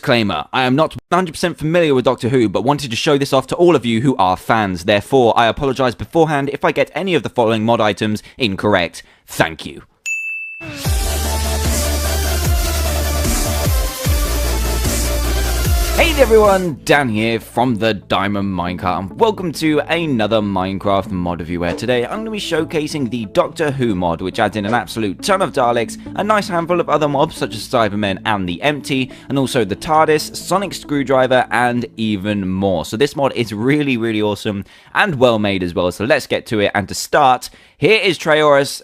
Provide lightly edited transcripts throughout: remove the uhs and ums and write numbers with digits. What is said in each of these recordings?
Disclaimer, I am not 100% familiar with Doctor Who, but wanted to show this off to all of you who are fans. Therefore, I apologise beforehand if I get any of the following mod items incorrect. Thank you. Hey there everyone, Dan here from TheDiamondMinecart, and welcome to another Minecraft mod review where today I'm going to be showcasing the Doctor Who mod, which adds in an absolute ton of Daleks, a nice handful of other mobs such as Cybermen and the Empty, and also the Tardis, Sonic Screwdriver, and even more. So this mod is really awesome and well made as well, so let's get to it. And to start, here is Tardis,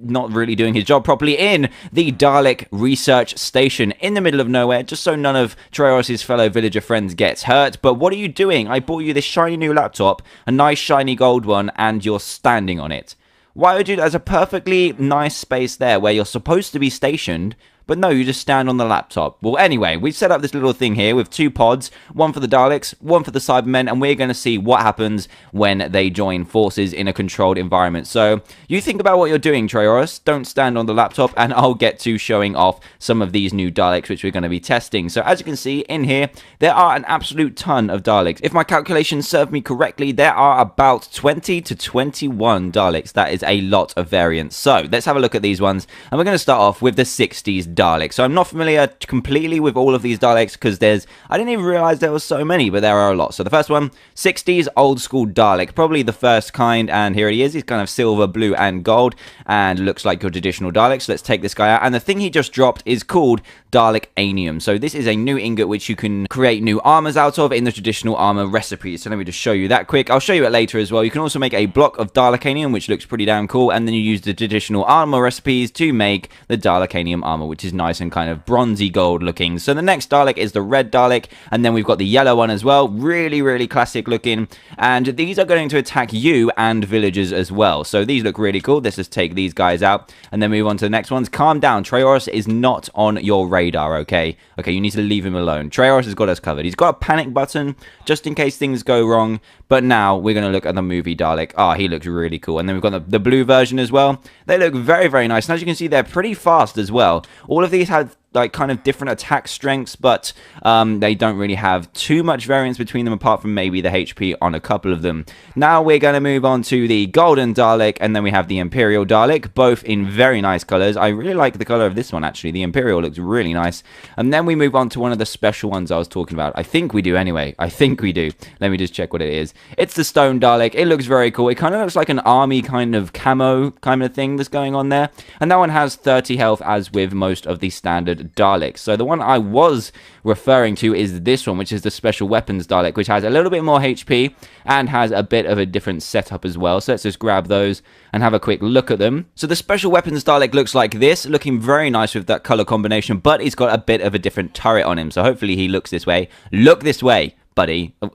not really doing his job properly in the Dalek research station in the middle of nowhere, just so none of Tardis's fellow villager friends gets hurt. But what are you doing? I bought you this shiny new laptop, a nice shiny gold one, and you're standing on it. Why would you? There's a perfectly nice space there where you're supposed to be stationed, but no, you just stand on the laptop. Well, anyway, we've set up this little thing here with two pods, one for the Daleks, one for the Cybermen, and we're going to see what happens when they join forces in a controlled environment. So, you think about what you're doing, Tardis. Don't stand on the laptop, and I'll get to showing off some of these new Daleks, which we're going to be testing. So, as you can see in here, there are an absolute ton of Daleks. If my calculations serve me correctly, there are about 20 to 21 Daleks. That is a lot of variants. So, let's have a look at these ones, and we're going to start off with the 60s Daleks. So I'm not familiar completely with all of these Daleks because I didn't even realize there were so many, but there are a lot. So the first one, 60s old school Dalek, probably the first kind, and here he is. He's kind of silver, blue, and gold, and looks like your traditional Dalek. So let's take this guy out, and the thing he just dropped is called Dalekanium. So this is a new ingot which you can create new armors out of in the traditional armor recipe. So let me just show you that quick. I'll show you it later as well. You can also make a block of Dalekanium, which looks pretty damn cool, and then you use the traditional armor recipes to make the Dalekanium armor, which is nice and kind of bronzy gold looking. So the next Dalek is the red Dalek, and then we've got the yellow one as well. Really classic looking, and these are going to attack you and villagers as well. So these look really cool. Let's just take these guys out and then move on to the next ones. Calm down, Tardis is not on your radar, okay? Okay, you need to leave him alone. Tardis has got us covered. He's got a panic button just in case things go wrong, but now we're going to look at the movie Dalek. Oh, he looks really cool. And then we've got the blue version as well. They look very nice, and as you can see, they're pretty fast as well. All of these have like kind of different attack strengths, but they don't really have too much variance between them apart from maybe the HP on a couple of them. Now we're going to move on to the golden Dalek, and then we have the Imperial Dalek, both in very nice colors. I really like the color of this one, actually. The Imperial looks really nice. And then we move on to one of the special ones I was talking about. I think we do anyway. I think we do. Let me just check what it is. It's the Stone Dalek. It looks very cool. It kind of looks like an army kind of camo kind of thing that's going on there. And that one has 30 health, as with most of the standard Daleks. So the one I was referring to is this one, which is the Special Weapons Dalek, which has a little bit more HP and has a bit of a different setup as well. So let's just grab those and have a quick look at them. So the Special Weapons Dalek looks like this, looking very nice with that color combination, but he's got a bit of a different turret on him. So hopefully he looks this way. Look this way, buddy. Oh,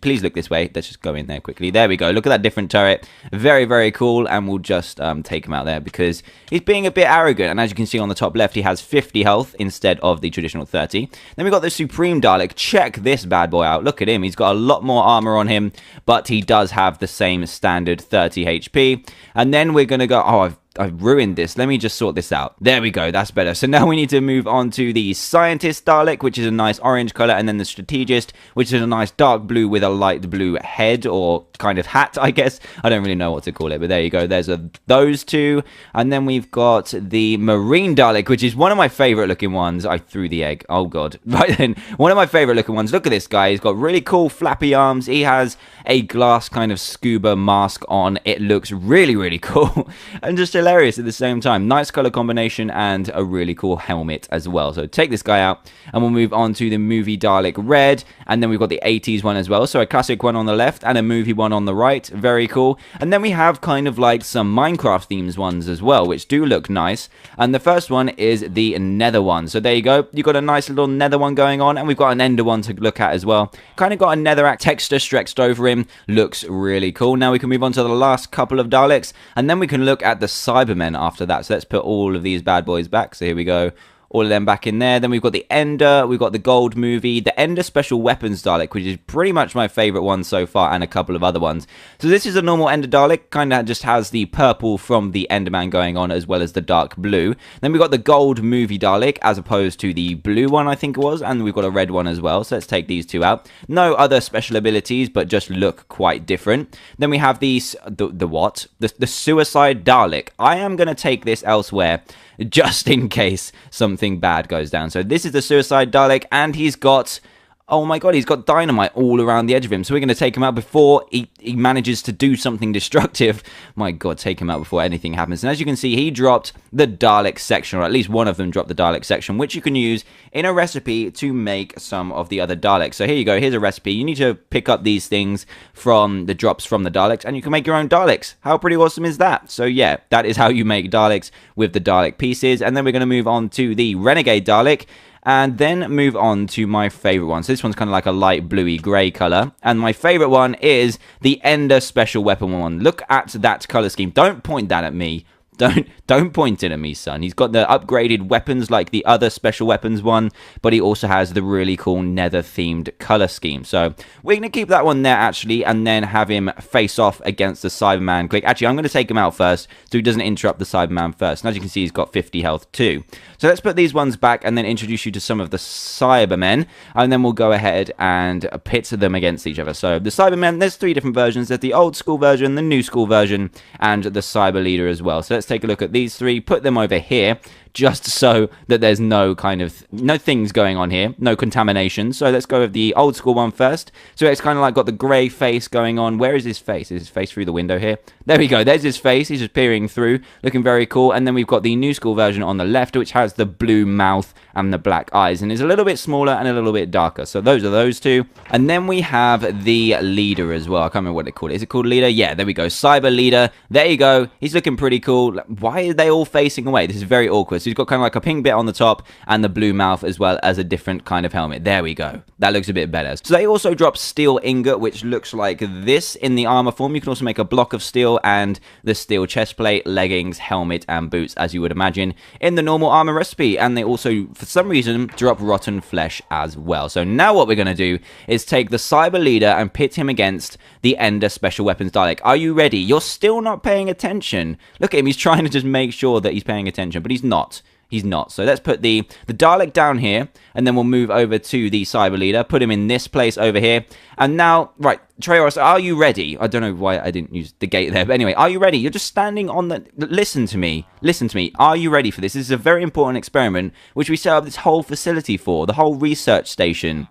please look this way. Let's just go in there quickly. There we go. Look at that different turret. Very cool. And we'll just take him out there because he's being a bit arrogant. And as you can see on the top left, he has 50 health instead of the traditional 30. Then we've got the Supreme Dalek. Check this bad boy out. Look at him. He's got a lot more armor on him, but he does have the same standard 30 HP. And then we're going to go... Oh, I've ruined this. Let me just sort this out. There we go. That's better. So now we need to move on to the Scientist Dalek, which is a nice orange color, and then the Strategist, which is a nice dark blue with a light blue head or kind of hat, I guess. I don't really know what to call it, but there you go. There's those two. And then we've got the Marine Dalek, which is one of my favorite looking ones. I threw the egg. Oh, God. Right then. One of my favorite looking ones. Look at this guy. He's got really cool flappy arms. He has a glass kind of scuba mask on. It looks really cool and just hilarious at the same time. Nice color combination and a really cool helmet as well. So take this guy out and we'll move on to the movie Dalek Red, and then we've got the 80s one as well. So a classic one on the left and a movie one on the right. Very cool. And then we have kind of like some Minecraft themes ones as well, which do look nice. And the first one is the Nether one. So there you go. You've got a nice little Nether one going on, and we've got an Ender one to look at as well. Kind of got a Netherrack texture stretched over him. Looks really cool. Now we can move on to the last couple of Daleks, and then we can look at the Cybermen after that. So let's put all of these bad boys back. So here we go. all of them back in there. Then we've got the Ender, we've got the Gold Movie, the Ender Special Weapons Dalek, which is pretty much my favorite one so far, and a couple of other ones. So this is a normal Ender Dalek, kind of just has the purple from the Enderman going on, as well as the dark blue. Then we've got the Gold Movie Dalek, as opposed to the blue one, I think it was, and we've got a red one as well. So let's take these two out. No other special abilities, but just look quite different. Then we have these, the Suicide Dalek. I am going to take this elsewhere, just in case something bad goes down. So this is the Suicide Dalek, and he's got... oh my god, he's got dynamite all around the edge of him. So we're going to take him out before he manages to do something destructive. My god, take him out before anything happens. And as you can see, he dropped the Dalek section, or at least one of them dropped the Dalek section, which you can use in a recipe to make some of the other Daleks. So here you go, here's a recipe. You need to pick up these things from the drops from the Daleks, and you can make your own Daleks. How pretty awesome is that? So yeah, that is how you make Daleks with the Dalek pieces. And then we're going to move on to the Renegade Dalek, and then move on to my favorite one. So this one's kind of like a light bluey grey colour. And my favorite one is the Ender Special Weapon one. Look at that colour scheme. Don't point that at me. Don't point it at me, son. He's got the upgraded weapons like the other special weapons one, but he also has the really cool nether-themed color scheme. So we're going to keep that one there, actually, and then have him face off against the Cyberman quick. Actually, I'm going to take him out first, so he doesn't interrupt the Cyberman first. And as you can see, he's got 50 health too. So let's put these ones back and then introduce you to some of the Cybermen, and then we'll go ahead and pit them against each other. So the Cybermen, there's 3 different versions. There's the old school version, the new school version, and the Cyber Leader as well. So let's take a look at these 3, put them over here, just so that there's no things going on here, no contamination. So let's go with the old school one first. So it's kind of like got the grey face going on. Where is his face? Is his face through the window here? There we go, there's his face. He's just peering through, looking very cool. And then we've got the new school version on the left, which has the blue mouth and the black eyes, and is a little bit smaller and a little bit darker. So those are those 2. And then we have the Leader as well. I can't remember what they call it. Is it called Leader? Yeah, there we go, Cyber Leader. There you go. He's looking pretty cool. Why are they all facing away? This is very awkward. So he's got kind of like a pink bit on the top and the blue mouth, as well as a different kind of helmet. There we go. That looks a bit better. So they also drop steel ingot, which looks like this in the armor form. You can also make a block of steel and the steel chest plate, leggings, helmet, and boots, as you would imagine in the normal armor recipe. And they also, for some reason, drop rotten flesh as well. So now what we're going to do is take the Cyber Leader and pit him against the Ender Special Weapons Dalek. Are you ready? You're still not paying attention. Look at him. He's trying to just make sure that he's paying attention, but he's not. He's not. So let's put the Dalek down here, and then we'll move over to the Cyber Leader, put him in this place over here. And now, right, Treoros, are you ready? I don't know why I didn't use the gate there, but anyway, are you ready? You're just standing on the... Listen to me. Listen to me. Are you ready for this? This is a very important experiment, which we set up this whole facility for, the whole research station.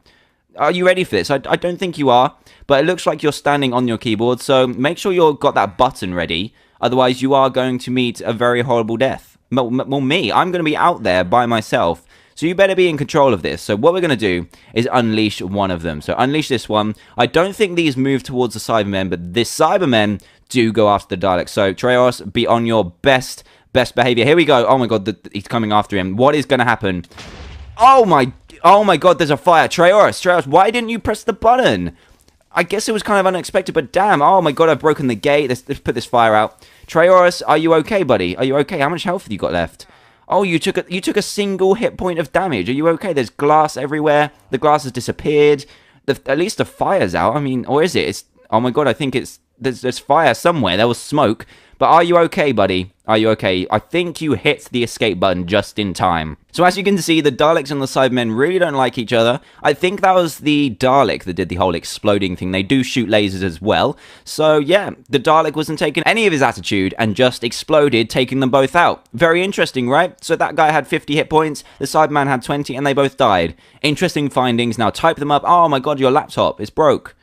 Are you ready for this? I don't think you are, but it looks like you're standing on your keyboard, so make sure you've got that button ready. Otherwise, you are going to meet a very horrible death. Well, me, I'm going to be out there by myself, so you better be in control of this. So what we're going to do is unleash one of them. So unleash this one. I don't think these move towards the Cybermen, but the Cybermen do go after the Daleks. So Treos, be on your best behavior. Here we go. Oh my god, he's coming after him. What is going to happen? Oh my god, there's a fire. Treos, why didn't you press the button? I guess it was kind of unexpected, but damn. Oh my god, I've broken the gate. Let's put this fire out. Treoris, are you okay, buddy? Are you okay? How much health have you got left? Oh, you took a single hit point of damage. Are you okay? There's glass everywhere. The glass has disappeared. At least the fire's out. I mean, or is it? Oh my god, I think there's fire somewhere. There was smoke. But are you okay, buddy? Are you okay? I think you hit the escape button just in time. So as you can see, the Daleks and the Cybermen really don't like each other. I think that was the Dalek that did the whole exploding thing. They do shoot lasers as well. So yeah, the Dalek wasn't taking any of his attitude and just exploded, taking them both out. Very interesting, right? So that guy had 50 hit points, the Cyberman had 20, and they both died. Interesting findings. Now type them up. Oh my god, your laptop is broke.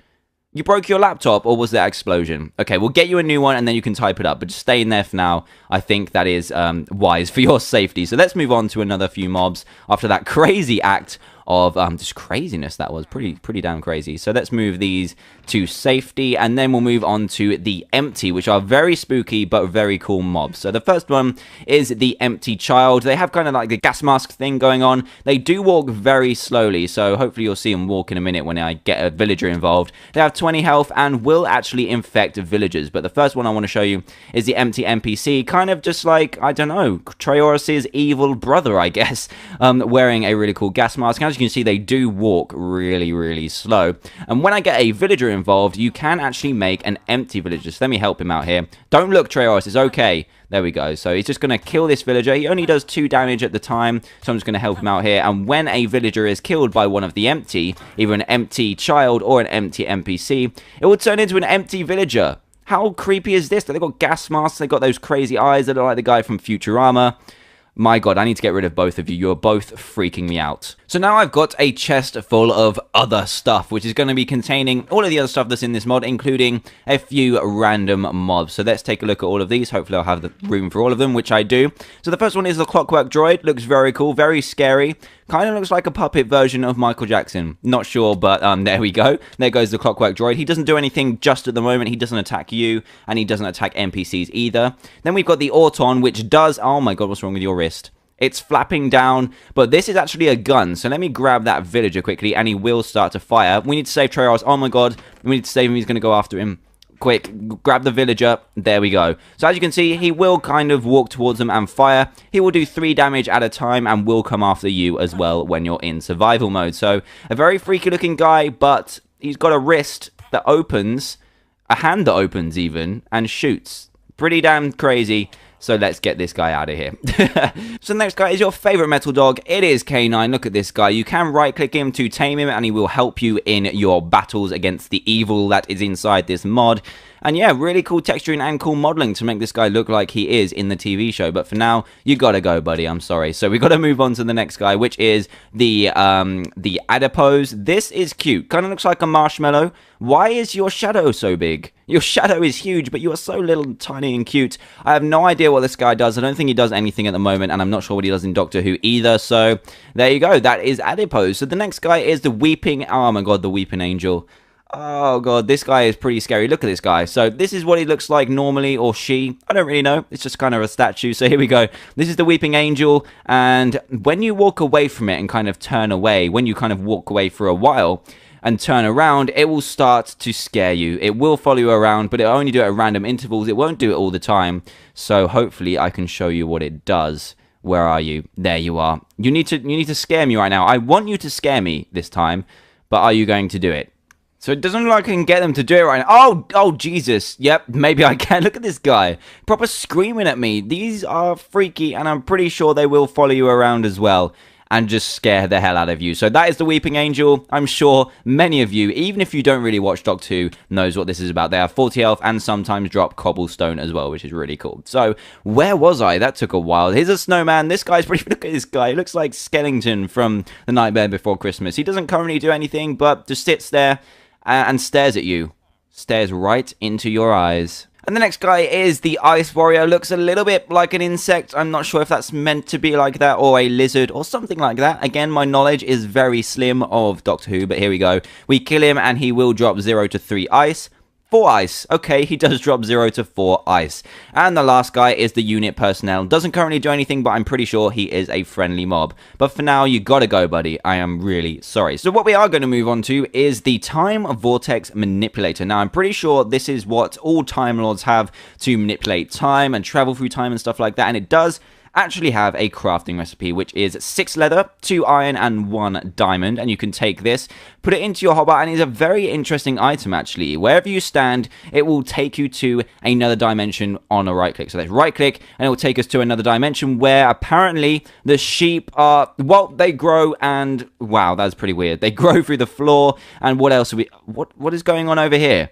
You broke your laptop, or was that explosion? Okay, we'll get you a new one, and then you can type it up, but just stay in there for now. I think that is wise for your safety. So let's move on to another few mobs after that crazy act of just craziness. That was pretty damn crazy. So let's move these to safety, and then we'll move on to the empty, which are very spooky but very cool mobs. So the first one is the empty child. They have kind of like the gas mask thing going on. They do walk very slowly, so hopefully you'll see them walk in a minute when I get a villager involved. They have 20 health and will actually infect villagers. But the first one I want to show you is the empty NPC, kind of just like, I don't know, Traorus's evil brother, I guess, wearing a really cool gas mask. And as you can see, they do walk really slow. And when I get a villager involved, you can actually make an empty villager. So let me help him out here. Don't look, Traorus, it's okay. There we go. So he's just going to kill this villager. He only does 2 damage at the time, so I'm just going to help him out here. And when a villager is killed by one of the empty, either an empty child or an empty NPC, it will turn into an empty villager. How creepy is this? They've got gas masks, they've got those crazy eyes that are like the guy from Futurama. My god, I need to get rid of both of you. You're both freaking me out. So now I've got a chest full of other stuff, which is going to be containing all of the other stuff that's in this mod, including a few random mobs. So let's take a look at all of these. Hopefully I'll have the room for all of them, which I do. So the first one is the Clockwork Droid. Looks very cool, very scary. Kind of looks like a puppet version of Michael Jackson. Not sure, but there we go. There goes the Clockwork Droid. He doesn't do anything just at the moment. He doesn't attack you, and he doesn't attack NPCs either. Then we've got the Auton, which does... Oh my god, what's wrong with your wrist? It's flapping down, but this is actually a gun. So let me grab that villager quickly, and he will start to fire. We need to save Traorus. Oh my god, we need to save him. He's going to go after him. Quick, grab the villager. There we go. So as you can see, he will kind of walk towards them and fire. He will do 3 damage at a time and will come after you as well when you're in survival mode. So a very freaky looking guy, but he's got a wrist that opens, a hand that opens even, and shoots. Pretty damn crazy. So let's get this guy out of here. So the next guy is your favorite metal dog. It is K9. Look at this guy. You can right click him to tame him, and he will help you in your battles against the evil that is inside this mod. And yeah, really cool texturing and cool modeling to make this guy look like he is in the TV show. But for now, you gotta go, buddy. I'm sorry. So we gotta move on to the next guy, which is the Adipose. This is cute. Kind of looks like a marshmallow. Why is your shadow so big? Your shadow is huge, but you are so little, tiny, and cute. I have no idea what this guy does. I don't think he does anything at the moment, and I'm not sure what he does in Doctor Who either. So there you go. That is Adipose. So the next guy is the Weeping... Oh my god, the Weeping Angel. Oh god, this guy is pretty scary. Look at this guy. So this is what he looks like normally, or she. I don't really know. It's just kind of a statue. So here we go. This is the Weeping Angel, and when you walk away from it and kind of turn away, when you kind of walk away for a while and turn around, it will start to scare you. It will follow you around, but it'll only do it at random intervals. It won't do it all the time. So hopefully I can show you what it does. Where are you? There you are. You need to scare me right now. I want you to scare me this time, but are you going to do it? So it doesn't look like I can get them to do it right now. Oh, Jesus. Yep, maybe I can. Look at this guy. Proper screaming at me. These are freaky, and I'm pretty sure they will follow you around as well and just scare the hell out of you. So that is the Weeping Angel. I'm sure many of you, even if you don't really watch Doctor Who, knows what this is about. They have 40 health and sometimes drop cobblestone as well, which is really cool. So where was I? That took a while. Here's a snowman. This guy's pretty... Look at this guy. He looks like Skellington from The Nightmare Before Christmas. He doesn't currently do anything, but just sits there and stares at you. Stares right into your eyes. And the next guy is the Ice Warrior. Looks a little bit like an insect. I'm not sure if that's meant to be like that, or a lizard, or something like that. Again, my knowledge is very slim of Doctor Who, but here we go. We kill him, and he will drop 0 to 3 ice. 4 ice. Okay, he does drop 0 to 4 ice. And the last guy is the unit personnel. Doesn't currently do anything, but I'm pretty sure he is a friendly mob. But for now, you gotta go, buddy. I am really sorry. So what we are going to move on to is the Time Vortex Manipulator. Now, I'm pretty sure this is what all Time Lords have to manipulate time and travel through time and stuff like that. And it does actually have a crafting recipe, which is 6 leather, 2 iron, and 1 diamond. And you can take this, put it into your hotbar, and it's a very interesting item, actually. Wherever you stand, it will take you to another dimension on a right click. So let's right click, and it will take us to another dimension where apparently the sheep are, well, they grow, and wow, that's pretty weird. They grow through the floor. And what else are we, what is going on over here?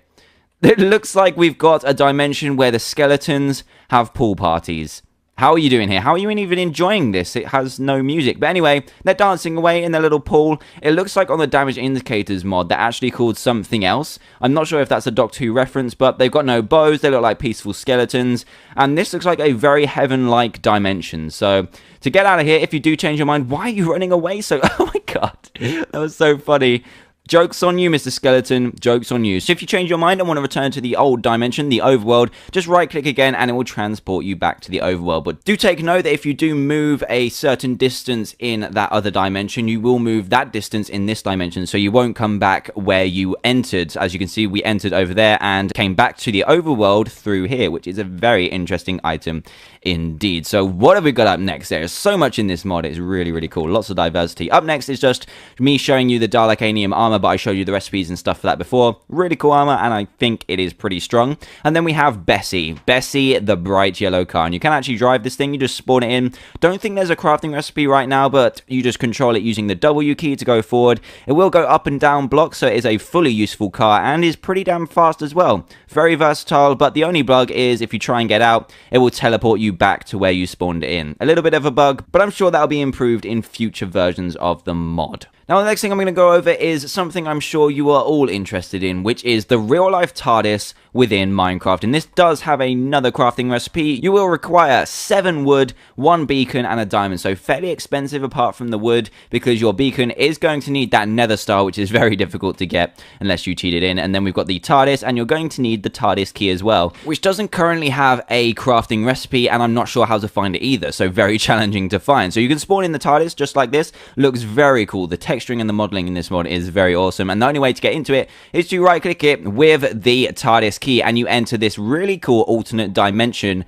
It looks like we've got a dimension where the skeletons have pool parties. How are you doing here? How are you even enjoying this? It has no music. But anyway, they're dancing away in their little pool. It looks like on the Damage Indicators mod, they're actually called something else. I'm not sure if that's a Doctor Who reference, but they've got no bows. They look like peaceful skeletons. And this looks like a very heaven-like dimension. So to get out of here, if you do change your mind, why are you running away? So, oh my god, that was so funny. Joke's on you, Mr. Skeleton. Joke's on you. So if you change your mind and want to return to the old dimension, the overworld, just right-click again and it will transport you back to the overworld. But do take note that if you do move a certain distance in that other dimension, you will move that distance in this dimension. So you won't come back where you entered. As you can see, we entered over there and came back to the overworld through here, which is a very interesting item indeed. So what have we got up next? There's so much in this mod. It's really, really cool. Lots of diversity. Up next is just me showing you the Dalekanium armor, but I showed you the recipes and stuff for that before. Really cool armor, and I think it is pretty strong. And then we have Bessie, the bright yellow car, and you can actually drive this thing. You just spawn it in. Don't think there's a crafting recipe right now, but you just control it using the W key to go forward. It will go up and down blocks, so it is a fully useful car and is pretty damn fast as well. Very versatile, but the only bug is if you try and get out, it will teleport you back to where you spawned in. A little bit of a bug, but I'm sure that'll be improved in future versions of the mod. Now, the next thing I'm going to go over is something I'm sure you are all interested in, which is the real-life Tardis within Minecraft. And this does have another crafting recipe. You will require 7 wood, 1 beacon, and a diamond. So fairly expensive apart from the wood, because your beacon is going to need that nether star, which is very difficult to get unless you cheat it in. And then we've got the Tardis, and you're going to need the Tardis key as well, which doesn't currently have a crafting recipe, and I'm not sure how to find it either. So very challenging to find. So you can spawn in the Tardis just like this. Looks very cool. The texturing and the modeling in this mod is very awesome, and the only way to get into it is to right click it with the Tardis key and you enter this really cool alternate dimension,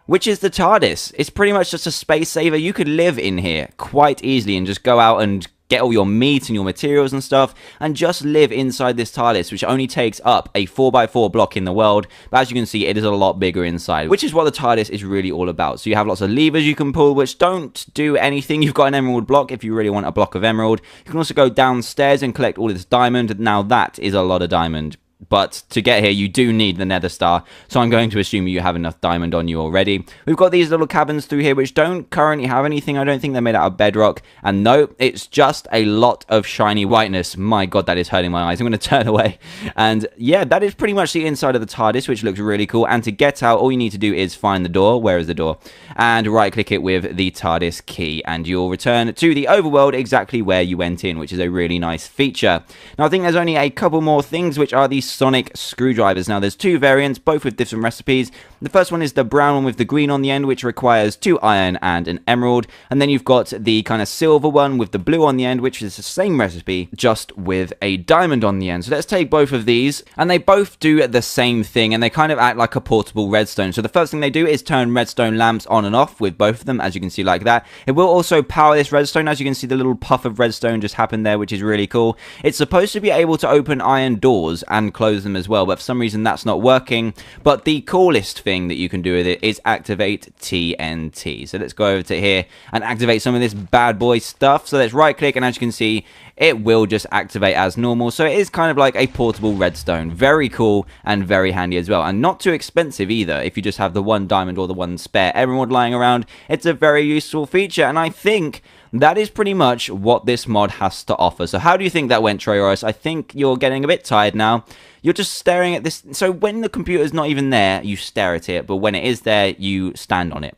which is the Tardis. It's pretty much just a space saver. You could live in here quite easily and just go out and get all your meat and your materials and stuff, and just live inside this Tardis, which only takes up a 4x4 block in the world. But as you can see, it is a lot bigger inside, which is what the Tardis is really all about. So you have lots of levers you can pull, which don't do anything. You've got an emerald block if you really want a block of emerald. You can also go downstairs and collect all this diamond. Now that is a lot of diamond. But to get here, you do need the nether star, so I'm going to assume you have enough diamond on you already. We've got these little cabins through here, which don't currently have anything. I don't think they're made out of bedrock. And no, it's just a lot of shiny whiteness. My god, that is hurting my eyes. I'm going to turn away. And yeah, that is pretty much the inside of the Tardis, which looks really cool. And to get out, all you need to do is find the door. Where is the door? And right-click it with the Tardis key, and you'll return to the overworld exactly where you went in, which is a really nice feature. Now, I think there's only a couple more things, which are these sonic screwdrivers. Now there's 2 variants, both with different recipes. The first one is the brown one with the green on the end, which requires 2 iron and an emerald, and then you've got the kind of silver one with the blue on the end, which is the same recipe, just with a diamond on the end. So let's take both of these, and they both do the same thing, and they kind of act like a portable redstone. So the first thing they do is turn redstone lamps on and off with both of them, as you can see like that. It will also power this redstone. As you can see, the little puff of redstone just happened there, which is really cool. It's supposed to be able to open iron doors and close them as well, but for some reason that's not working. But the coolest thing that you can do with it is activate TNT. So let's go over to here and activate some of this bad boy stuff. So let's right click, and as you can see, it will just activate as normal. So it is kind of like a portable redstone. Very cool and very handy as well, and not too expensive either. If you just have the 1 diamond or the 1 spare emerald lying around, it's a very useful feature, and I think that is pretty much what this mod has to offer. So how do you think that went, Troyos? I think you're getting a bit tired now. You're just staring at this. So when the computer's not even there, you stare at it, but when it is there, you stand on it.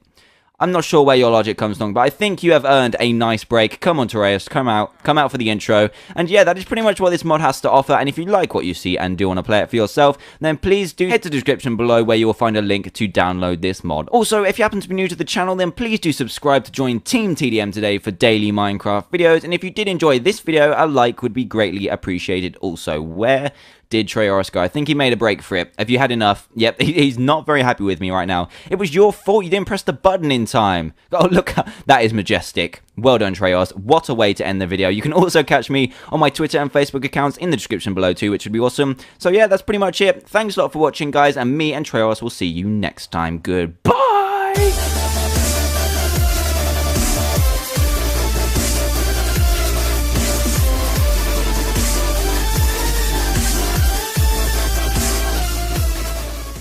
I'm not sure where your logic comes from, but I think you have earned a nice break. Come on, Tardis, come out for the intro. And yeah, that is pretty much what this mod has to offer. And if you like what you see and do want to play it for yourself, then please do head to the description below, where you will find a link to download this mod. Also, if you happen to be new to the channel, then please do subscribe to join Team TDM today for daily Minecraft videos. And if you did enjoy this video, a like would be greatly appreciated also. Where did Troyos go? I think he made a break for it. Have you had enough? Yep, he's not very happy with me right now. It was your fault. You didn't press the button in time. Oh, look, that is majestic. Well done, Troyos. What a way to end the video. You can also catch me on my Twitter and Facebook accounts in the description below too, which would be awesome. So yeah, that's pretty much it. Thanks a lot for watching, guys, and me and Troyos will see you next time. Goodbye!